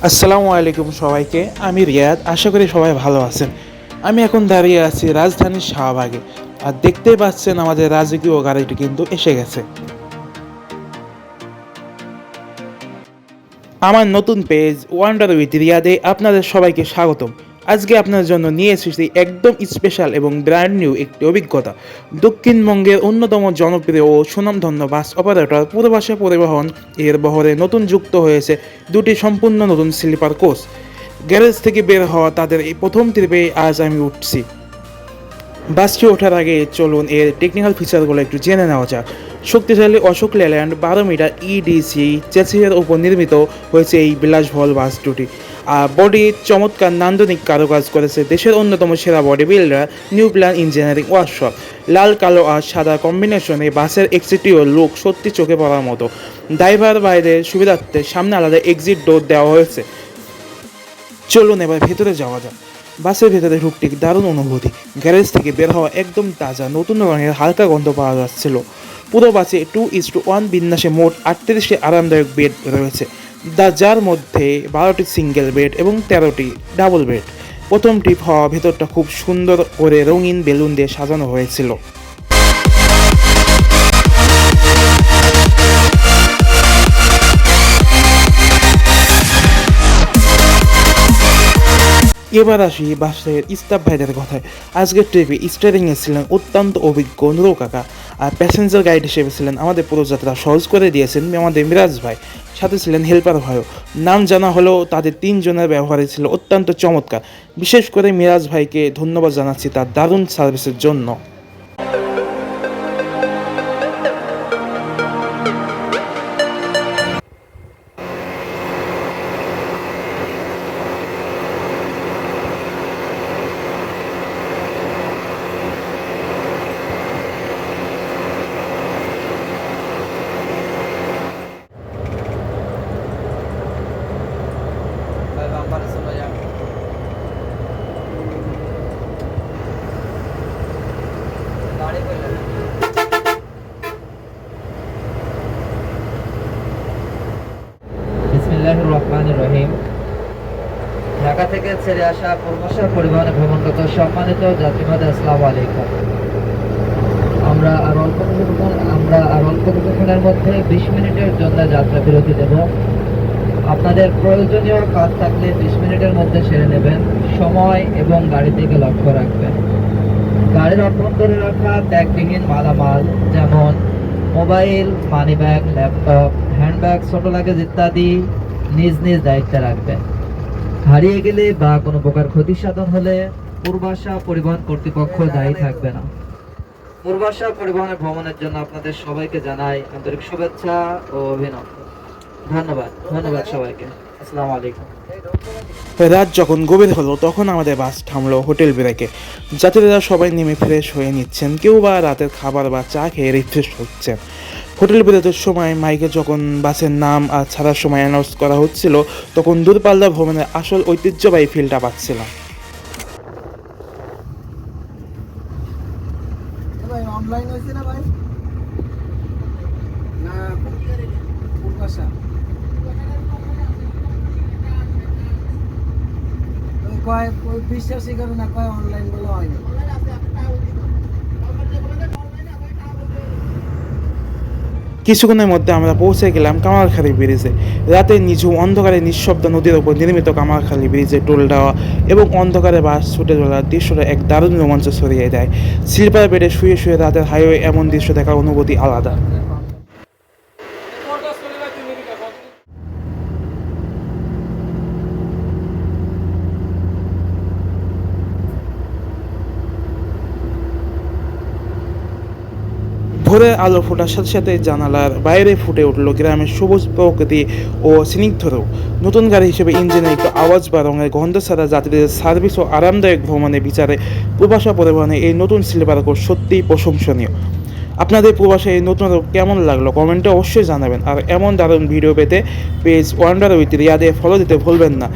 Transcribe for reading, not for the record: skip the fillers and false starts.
আসসালামু আলাইকুম সবাইকে। আমি রিয়াদ, আশা করি সবাই ভালো আছেন। আমি এখন দাঁড়িয়ে আছি রাজধানীর শাহবাগে, আর দেখতেই পাচ্ছেন আমাদের রাজকীয় গাড়িটি কিন্তু এসে গেছে। আমার নতুন পেজ ওয়ান্ডার উইথ রিয়াদে আপনাদের সবাইকে স্বাগতম। আজকে আপনাদের জন্য নিয়ে এসেছি একদম স্পেশাল এবং ব্র্যান্ড নিউ একটি অভিজ্ঞতা। দক্ষিণবঙ্গের অন্যতম জনপ্রিয় ও সুনামধন্য বাস অপারেটর পূর্বাশা পরিবহন এর বহরে নতুন যুক্ত হয়েছে দুটি সম্পূর্ণ নতুন স্লিপার কোচ। গ্যারেজ থেকে বের হওয়া তাদের এই প্রথম ট্রিপে আজ আমি উঠছি। বাসটি ওঠার আগে চলুন এর টেকনিক্যাল ফিচারগুলো একটু জেনে নেওয়া যাক। শক্তিশালী অশোক লেল্যান্ড 12 মিটার ইডিসি চেসিসের উপর নির্মিত হয়েছে এই বিলাসবহুল বাস দুটি। আর বডি চমৎকার নান্দনিক কারুকাজ করেছে দেশের অন্যতম সেরা body builder new plan engineering workshop. লাল কালো আর সাদা কম্বিনেশনে বাসের এক্সিটিও লুক সত্যি চোখে পড়ার মতো। ড্রাইভার বাইরের সুবিধার্থে সামনে আলাদা এক্সিট ডোর দেওয়া হয়েছে। চলুন এবার ভেতরে যাওয়া যাক। বাসের ভেতরে ঢুকতে দারুণ অনুভূতি। গ্যারেজ থেকে বের হওয়া একদম তাজা নতুন রঙের হালকা গন্ধ পাওয়া যাচ্ছিল। পুরো বাসে 2:1 বিন্যাসে মোট 38টি আরামদায়ক বেড রয়েছে, যার মধ্যে 12টি সিঙ্গেল বেড এবং 13টি ডাবল বেড। প্রথম ট্রিপ হওয়া ভেতরটা খুব সুন্দর করে রঙিন বেলুন দিয়ে সাজানো হয়েছিল। এবার আসি বাসের স্টাফ ভাইদের কথায়। আজকের ট্রিপে স্টিয়ারিংয়ে ছিলেন অত্যন্ত অভিজ্ঞ নুরু কাকা, আর প্যাসেঞ্জার গাইড হিসেবে ছিলেন আমাদের পুরো যাত্রা সহজ করে দিয়েছেন আমাদের মিরাজ ভাই। সাথে ছিলেন হেল্পার ভাইও। নাম জানা হলেও তাদের তিনজনের ব্যবহারই ছিল অত্যন্ত চমৎকার। বিশেষ করে মিরাজ ভাইকে ধন্যবাদ জানাচ্ছি তার দারুণ সার্ভিসের জন্য। বিসমিল্লাহির রহমানির রহিম। ঢাকা থেকে ছেড়ে আসা পূর্বাশা পরিবহনে ভ্রমণরত সম্মানিত যাত্রীবাদ, আসসালামু আলাইকুম। আমরা আর অল্প কিছুক্ষণের মধ্যে 20 মিনিটের জন্য যাত্রা বিরতি দেব। আপনাদের প্রয়োজনীয় কাজ থাকলে 20 মিনিটের মধ্যে সেরে নেবেন। সময় এবং গাড়ি থেকে লক্ষ্য রাখবেন। গাড়ির অভ্যন্তরে রাখা ব্যাগবিহীন মালামাল যেমন মোবাইল, মানিব্যাগ, ল্যাপটপ, হ্যান্ডব্যাগ, ছোট লাগেজ ইত্যাদি নিজ নিজ দায়িত্বে রাখবেন। হারিয়ে গেলে বা কোনো প্রকার ক্ষতি সাধন হলে পূর্বাশা পরিবহন কর্তৃপক্ষ দায়ী থাকবে না। পূর্বাশা পরিবহনের ভ্রমণের জন্য আপনাদের সবাইকে জানাই আন্তরিক শুভেচ্ছা ও অভিনন্দন। ধন্যবাদ সবাইকে। আসসালামু আলাইকুম। রাত যখন গভীর হলো তখন আমাদের বাস থামলো হোটেল ব্রেকে। যাত্রীরা সবাই নেমে ফ্রেশ হয়ে নিচ্ছেন, কেউ বা রাতের খাবার বা চা খেয়ে রিফ্রেশ হচ্ছেন। হোটেল বিরতির সময় মাইকে যখন বাসের নাম আর ছাড়ার সময় অ্যানাউন্স করা হচ্ছিল, তখন দূরপাল্লা ভ্রমণের আসল ঐতিহ্যবাহী ফিলটা পাচ্ছিলাম। অনলাইন হয়েছে না ভাই? না পূর্বাশা কয় বিশ্বাসই করে না, কয় অনলাইন বলে হয় না। কিছুক্ষণের মধ্যে আমরা পৌঁছে গেলাম কামারখালী ব্রিজে। রাতে নিঝুম অন্ধকারে নিঃশব্দ নদীর ওপর নির্মিত কামারখালী ব্রিজে টোল দেওয়া এবং অন্ধকারে বাস ছুটে চলার দৃশ্যটা এক দারুণ রোমাঞ্চ ছড়িয়ে দেয়। স্লিপার বেডে শুয়ে শুয়ে রাতের হাইওয়ে এমন দৃশ্য দেখার অনুভূতি আলাদা। ভোরের আলো ফোটার সাথে সাথে জানালার বাইরে ফুটে উঠল গ্রামের সবুজ প্রকৃতি ও স্নিগ্ধরূপ। নতুন গাড়ি হিসেবে ইঞ্জিনে একটু আওয়াজ বা রঙের গন্ধ ছাড়া যাত্রীদের সার্ভিস ও আরামদায়ক ভ্রমণের বিচারে প্রবাসা পরিবহনে এই নতুন স্লিপার কোচ সত্যিই প্রশংসনীয়। আপনাদের প্রবাসে এই নতুন রূপ কেমন লাগলো কমেন্টে অবশ্যই জানাবেন। আর এমন দারুণ ভিডিও পেতে পেজ ওয়ান্ডার উইথ রিয়াদে ফলো দিতে ভুলবেন না।